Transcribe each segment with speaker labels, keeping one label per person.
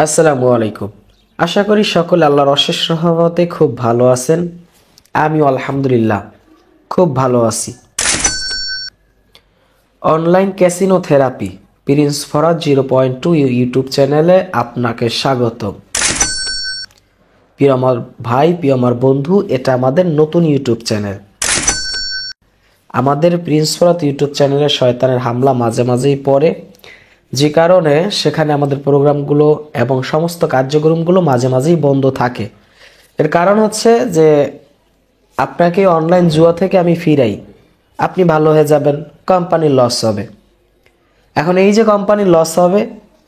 Speaker 1: আসসালামু আলাইকুম। আশা করি সকলে আল্লাহর অশেষ রহমতে খুব ভালো আছেন। আমিও আলহামদুলিল্লাহ খুব ভালো আছি। Online casino therapy Prince Faraz 0.2 YouTube চ্যানেলে আপনাকে স্বাগত। প্রিয় আমার ভাই, প্রিয় আমার বন্ধু, এটা আমাদের নতুন ইউটিউব চ্যানেল। আমাদের প্রিন্স ফরাজ ইউটিউব চ্যানেলে শয়তানের হামলা মাঝে মাঝেই পড়ে, যে কারণে সেখানে আমাদের প্রোগ্রামগুলো এবং সমস্ত কার্যক্রমগুলো মাঝে মাঝেই বন্ধ থাকে। এর কারণ হচ্ছে যে আপনাকে অনলাইন জুয়া থেকে আমি ফিরাই, আপনি ভালো হয়ে যাবেন, কোম্পানির লস হবে। এখন এই যে কোম্পানির লস হবে,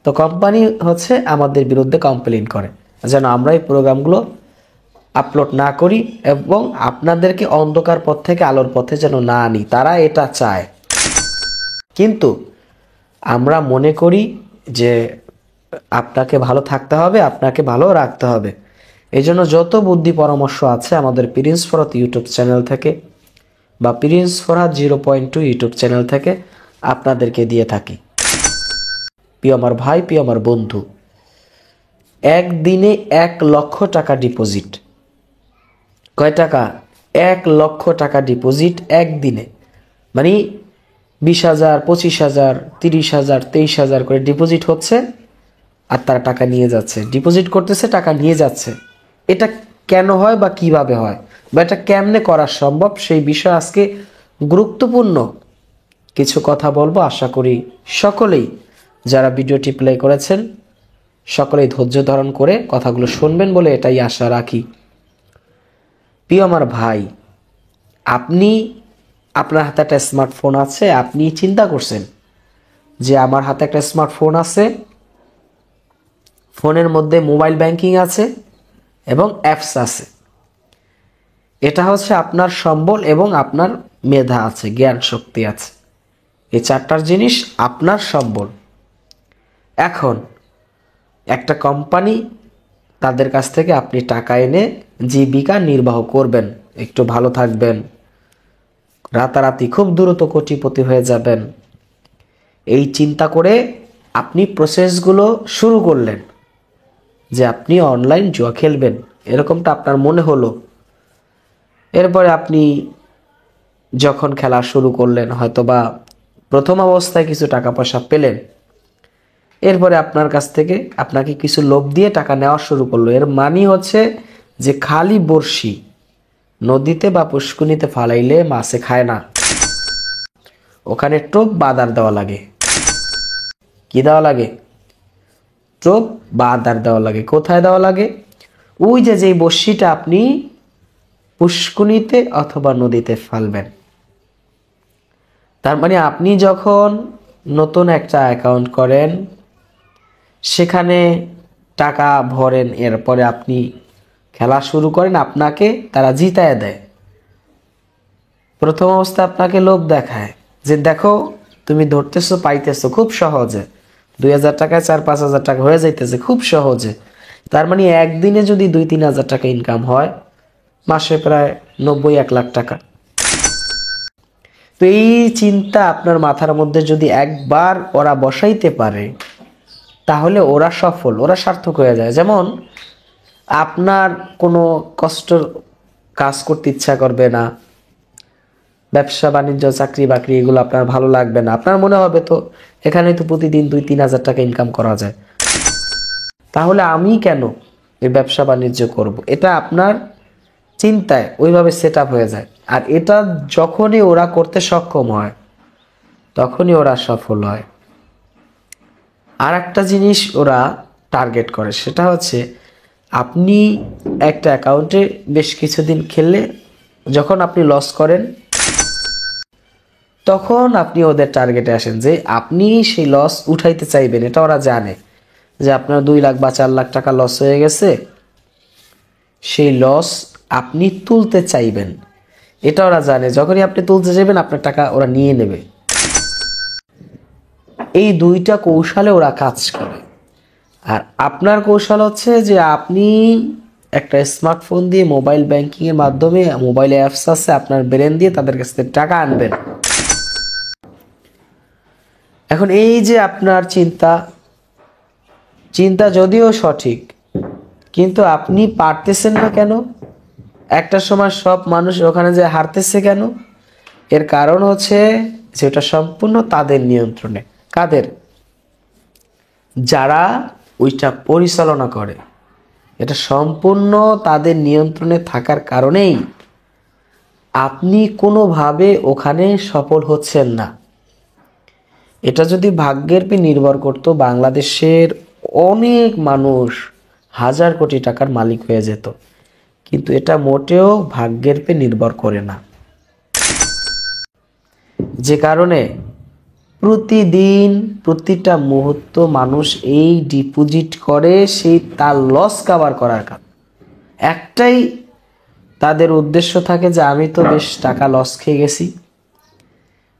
Speaker 1: তো কোম্পানি হচ্ছে আমাদের বিরুদ্ধে কমপ্লেন করে যেন আমরা এই প্রোগ্রামগুলো আপলোড না করি এবং আপনাদেরকে অন্ধকার পথ থেকে আলোর পথে যেন না আনি, তারা এটা চায়। কিন্তু আমরা মনে করি যে আপনাকে ভালো থাকতে হবে, আপনাকে ভালো রাখতে হবে। এই জন্য যত বুদ্ধি পরামর্শ আছে আমাদের প্রিন্স ফরাদ ইউটিউব চ্যানেল থেকে বা প্রিন্স ফরাদ 0.2 ইউটিউব চ্যানেল থেকে আপনাদেরকে দিয়ে থাকি। প্রিয় আমার ভাই, প্রিয় আমার বন্ধু, একদিনে 1 লক্ষ টাকা ডিপোজিট। কয় টাকা? 1 লক্ষ টাকা ডিপোজিট একদিনে, মানে 20,000, 25,000, 30,000, 23,000 করে ডিপোজিট হচ্ছে, আর তারা টাকা নিয়ে যাচ্ছে। ডিপোজিট করতেছে, টাকা নিয়ে যাচ্ছে। এটা কেন হয় বা কিভাবে হয় বা এটা কেমনে করা সম্ভব, সেই বিষয়ে আজকে গুরুত্বপূর্ণ কিছু কথা বলবো। আশা করি সকলেই যারা ভিডিওটি প্লে করেছেন সকলেই ধৈর্য ধারণ করে কথাগুলো শুনবেন বলে এটাই আশা রাখি। প্রিয় আমার ভাই, আপনার হাতে একটা স্মার্টফোন আছে, আপনি চিন্তা করছেন যে আমার হাতে একটা স্মার্টফোন আছে, ফোনের মধ্যে মোবাইল ব্যাংকিং আছে এবং অ্যাপস আছে। এটা হচ্ছে আপনার সম্বল এবং আপনার মেধা আছে, জ্ঞান শক্তি আছে। এই চারটার জিনিস আপনার সম্বল। এখন একটা কোম্পানি, তাদের কাছ থেকে আপনি টাকা এনে জীবিকা নির্বাহ করবেন, একটু ভালো থাকবেন, রাতারাতি খুব দ্রুত কোটিপতি হয়ে যাবেন, এই চিন্তা করে আপনি প্রসেসগুলো শুরু করলেন যে আপনি অনলাইন জুয়া খেলবেন, এরকমটা আপনার মনে হলো। এরপরে আপনি যখন খেলা শুরু করলেন, হয়তোবা প্রথম অবস্থায় কিছু টাকা পয়সা পেলেন, এরপরে আপনার কাছ থেকে আপনাকে কিছু লোভ দিয়ে টাকা নেওয়া শুরু করলো। এর মানে হচ্ছে যে খালি বড়শি নদীতে বা পুষ্কুনিতে ফালাইলে মাছে খায় না, ওখানে টোপ বাদার দেওয়া লাগে। কি দেওয়া লাগে? টোপ বাদার দেওয়া লাগে। কোথায় দেওয়া লাগে? ওই যে যেই বড়শিটা আপনি পুষ্কুনিতে অথবা নদীতে ফালবেন। তার মানে আপনি যখন নতুন একটা অ্যাকাউন্ট করেন, সেখানে টাকা ভরেন, এরপরে আপনি খেলা শুরু করেন, আপনাকে তারা জিতায় দেয়। প্রথম অবস্থায় আপনাকে লোভ দেখায় যে দেখো তুমি ধরতেছো, পাইতেছো খুব সহজে, 2,000 টাকায় 4-5 হাজার টাকা হয়ে যাইতেছে খুব সহজে। তার মানে একদিনে যদি 2-3 হাজার টাকা ইনকাম হয়, মাসে প্রায় 90-1 লাখ টাকা। তো এই চিন্তা আপনার মাথার মধ্যে যদি একবার ওরা বসাইতে পারে, তাহলে ওরা সফল, ওরা সার্থক হয়ে যায়। যেমন আপনার কোনো কষ্ট কাজ করতে ইচ্ছা করবে না, ব্যবসা বাণিজ্য, চাকরি বাকরি এগুলো আপনার ভালো লাগবে না, আপনার মনে হবে তো এখানে তো প্রতিদিন 2-3 হাজার টাকা ইনকাম করা যায়, তাহলে আমি কেন এই ব্যবসা বাণিজ্য করব। এটা আপনার চিন্তায় ওইভাবে সেট আপ হয়ে যায়। আর এটা যখনই ওরা করতে সক্ষম হয়, তখনই ওরা সফল হয়। আর একটা জিনিস ওরা টার্গেট করে, সেটা হচ্ছে আপনি একটা অ্যাকাউন্টে বেশ কিছুদিন খেললে যখন আপনি লস করেন, তখন আপনি ওদের টার্গেটে আসেন যে আপনি সেই লস উঠাইতে চাইবেন। এটা ওরা জানে যে আপনার 2 লাখ বা 4 লাখ টাকা লস হয়ে গেছে, সেই লস আপনি তুলতে চাইবেন। এটা ওরা জানে, যখনই আপনি তুলতে চাইবেন আপনার টাকা ওরা নিয়ে নেবে। এই দুইটা কৌশলে ওরা কাজ করে। আর আপনার কৌশল হচ্ছে যে আপনি একটা স্মার্টফোন দিয়ে মোবাইল ব্যাংকিং এর মাধ্যমে, মোবাইলে অ্যাপস আছে, আপনার ব্রেন দিয়ে তাদের কাছ থেকে টাকা আনবেন। এখন এই যে আপনার চিন্তা, চিন্তা যদিও সঠিক, কিন্তু আপনি পারতেছেন না কেন? একটা সময় সব মানুষ ওখানে যে হারতেছে কেন? এর কারণ হচ্ছে যে ওটা সম্পূর্ণ তাদের নিয়ন্ত্রণে। কাদের? যারা ওইটা পরিচালনা করে। এটা সম্পূর্ণ তাদের নিয়ন্ত্রণে থাকার কারণেই আপনি কোনোভাবে ওখানে সফল হচ্ছেন না। এটা যদি ভাগ্যের উপর নির্ভর করত, বাংলাদেশের অনেক মানুষ হাজার কোটি টাকার মালিক হয়ে যেত, কিন্তু এটা মোটেও ভাগ্যের উপর নির্ভর করে না। যে কারণে প্রতিদিন প্রতিটা মুহূর্ত মানুষ এই ডিপোজিট করে সেই তার লস কভার করার কারণ। একটাই তাদের উদ্দেশ্য থাকে যে আমি তো বেশ টাকা লস খেয়ে গেছি,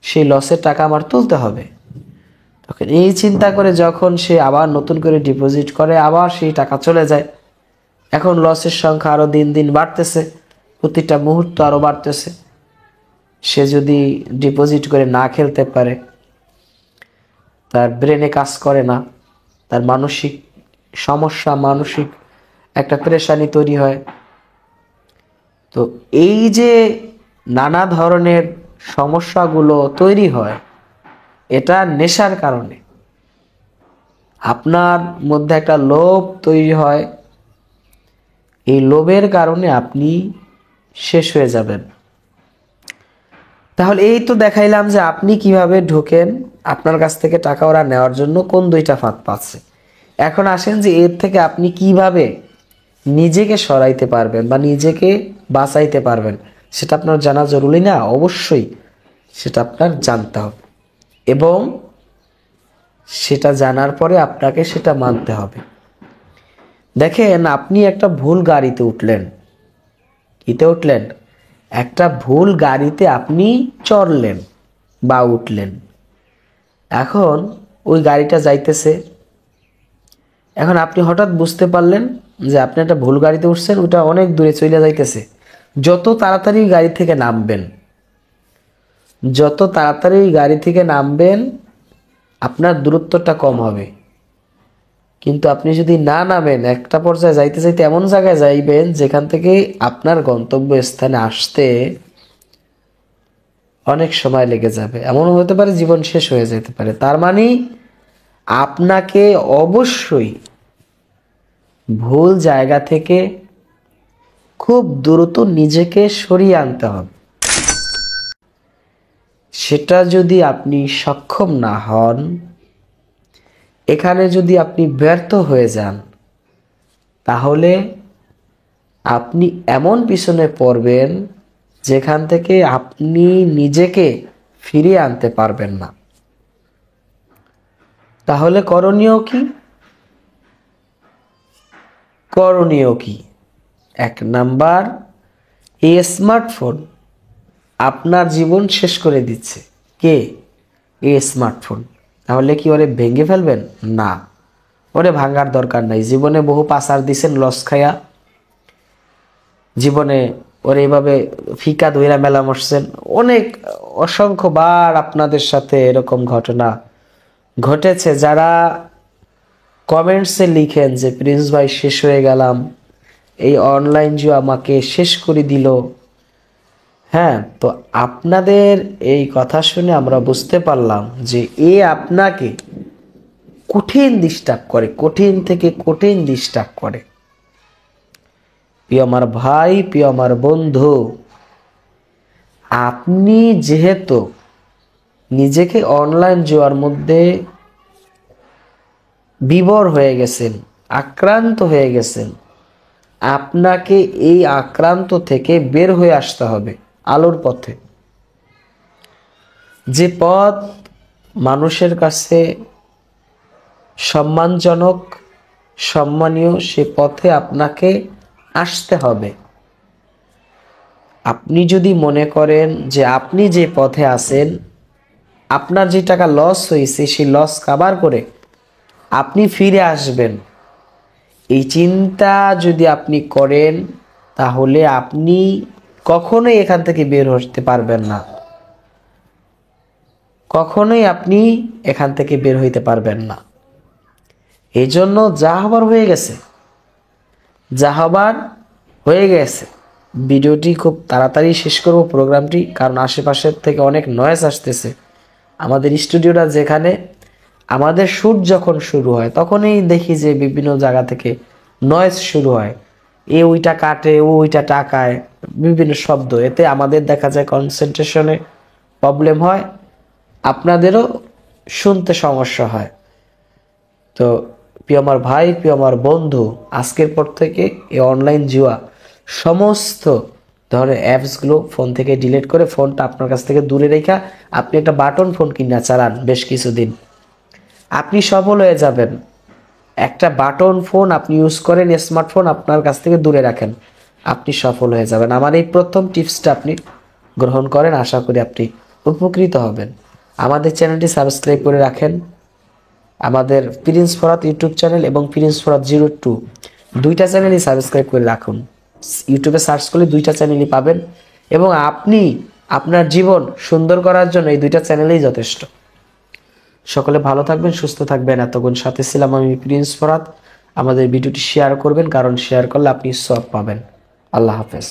Speaker 1: সেই লসের টাকা আমার তুলতে হবে। তখন এই চিন্তা করে যখন সে আবার নতুন করে ডিপোজিট করে, আবার সেই টাকা চলে যায়। এখন লসের সংখ্যা আরো দিন দিন বাড়তেছে, প্রতিটা মুহূর্ত আরো বাড়তেছে। সে যদি ডিপোজিট করে না খেলতে পারে, তার ব্রেনে কাজ করে না, তার মানসিক সমস্যা, মানসিক একটা পেরেশানি তৈরি হয়। তো এই যে নানা ধরনের সমস্যাগুলো তৈরি হয়, এটা নেশার কারণে। আপনার মধ্যে একটা লোভ তৈরি হয়, এই লোভের কারণে আপনি শেষ হয়ে যাবেন। তাহলে এই তো দেখাইলাম যে আপনি কিভাবে ঢোকেন, আপনার কাছ থেকে টাকা ওরা নেওয়ার জন্য কোন দুইটা ফাঁদ পাচ্ছে। এখন আসেন যে এর থেকে আপনি কিভাবে নিজেকে সরাইতে পারবেন বা নিজেকে বাঁচাইতে পারবেন, সেটা আপনার জানা জরুরি না? অবশ্যই সেটা আপনার জানতে হবে, এবং সেটা জানার পরে আপনাকে সেটা মানতে হবে। দেখেন, আপনি একটা ভুল গাড়িতে উঠলেন। কিতে উঠলেন? একটা ভুল গাড়িতে আপনি চড়লেন বা উঠলেন। এখন ওই গাড়িটা যাইতেছে, এখন আপনি হঠাৎ বুঝতে পারলেন যে আপনি একটা ভুল গাড়িতে উঠছেন, ওটা অনেক দূরে চলে যাইতেছে। যত তাড়াতাড়ি গাড়ি থেকে নামবেন, যত তাড়াতাড়ি গাড়ি থেকে নামবেন, আপনার দূরত্বটা কম হবে। কিন্তু আপনি যদি না নামেন, একটা পর্যায়ে যাইতে যাইতে এমন জায়গায় যাইবেন যেখান থেকে আপনার গন্তব্য স্থানে আসতে অনেক সময় লেগে যাবে। এমন হতে পারে জীবন শেষ হয়ে যেতে পারে। তার মানে আপনাকে অবশ্যই ভুল জায়গা থেকে খুব দ্রুত নিজেকে সরিয়ে আনতে হবে। সেটা যদি আপনি সক্ষম না হন, এখানে যদি আপনি ব্যর্থ হয়ে যান, তাহলে আপনি এমন পিছনে পড়বেন যেখান থেকে আপনি নিজেকে ফিরিয়ে আনতে পারবেন না। তাহলে করণীয় কি? করণীয় কি? 1 নাম্বার, এই স্মার্টফোন আপনার জীবন শেষ করে দিচ্ছে। কে? এই স্মার্টফোন। তাহলে কি ওরে ভেঙে ফেলবেন? না, ওরে ভাঙার দরকার নাই। জীবনে বহু পাসার দিছেন লস খায়া, জীবনে ওরে এইভাবে ফিকা ধইরা মেলা মরছেন। অনেক অসংখ্যবার আপনাদের সাথে এরকম ঘটনা ঘটেছে। যারা কমেন্টসে লিখেন যে প্রিন্স ভাই শেষ হয়ে গেলাম, এই অনলাইন জুয়া আমাকে শেষ করে দিল। হ্যাঁ, তো আপনাদের এই কথা শুনে আমরা বুঝতে পারলাম যে এ আপনাকে কঠিন ডিস্টার্ব করে, কঠিন থেকে কঠিন ডিস্টার্ব করে। প্রিয় আমার ভাই, প্রিয় আমার বন্ধু, আপনি যেহেতু নিজেকে অনলাইন জুয়ার মধ্যে বিভোর হয়ে গেছেন, আক্রান্ত হয়ে গেছেন, আপনাকে এই আক্রান্ত থেকে বের হয়ে আসতে হবে আলোর পথে। যে পথ মানুষের কাছে সম্মানজনক, সম্মানীয়, সে পথে আপনাকে আসতে হবে। আপনি যদি মনে করেন যে আপনি যে পথে আছেন, আপনার যে টাকা লস হয়েছে সেই লস কভার করে আপনি ফিরে আসবেন, এই চিন্তা যদি আপনি করেন, তাহলে আপনি কখনোই এখান থেকে বের হতে পারবেন না। কখনোই আপনি এখান থেকে বের হইতে পারবেন না। এই জন্য যা হবার হয়ে গেছে, যা হবার হয়ে গেছে। ভিডিওটি খুব তাড়াতাড়ি শেষ করব প্রোগ্রামটি, কারণ আশেপাশের থেকে অনেক নয়েজ আসতেছে। আমাদের স্টুডিওটা যেখানে, আমাদের শ্যুট যখন শুরু হয় তখনই দেখি যে বিভিন্ন জায়গা থেকে নয়েজ শুরু হয়, এ ওইটা কাটে, ও ওইটা টাকায়, বিভিন্ন শব্দ। এতে আমাদের দেখা যায় কনসেন্ট্রেশনে প্রবলেম হয়, আপনাদেরও শুনতে সমস্যা হয়। তো প্রিয় আমার ভাই, প্রিয় আমার বন্ধু, আজকের পর থেকে এই অনলাইন জুয়া সমস্ত ধরনের অ্যাপসগুলো ফোন থেকে ডিলিট করে ফোনটা আপনার কাছ থেকে দূরে রেখা আপনি একটা বাটন ফোন কিনা চালান বেশ কিছুদিন, আপনি সফল হয়ে যাবেন। একটা বাটন ফোন আপনি ইউজ করেন, স্মার্টফোন আপনার কাছ থেকে দূরে রাখেন, আপনি সফল হয়ে যাবেন। আমার এই প্রথম টিপসটা আপনি গ্রহণ করেন, আশা করি আপনি উপকৃত হবেন। আমাদের চ্যানেলটি সাবস্ক্রাইব করে রাখেন। আমাদের প্রিন্স ফরাত ইউটিউব চ্যানেল এবং প্রিন্স ফরাত 02 দুইটা চ্যানেলই সাবস্ক্রাইব করে রাখুন। ইউটিউবে সার্চ করলে দুইটা চ্যানেলই পাবেন, এবং আপনি আপনার জীবন সুন্দর করার জন্য এই দুইটা চ্যানেলেই যথেষ্ট। সকলে ভালো থাকবেন, সুস্থ থাকবেন। এতক্ষণ সাথে ছিলাম আমি প্রিন্স ফরাত। আমাদের ভিডিওটি শেয়ার করবেন, কারণ শেয়ার করলে আপনি সব পাবেন। আল্লাহ হাফেজ।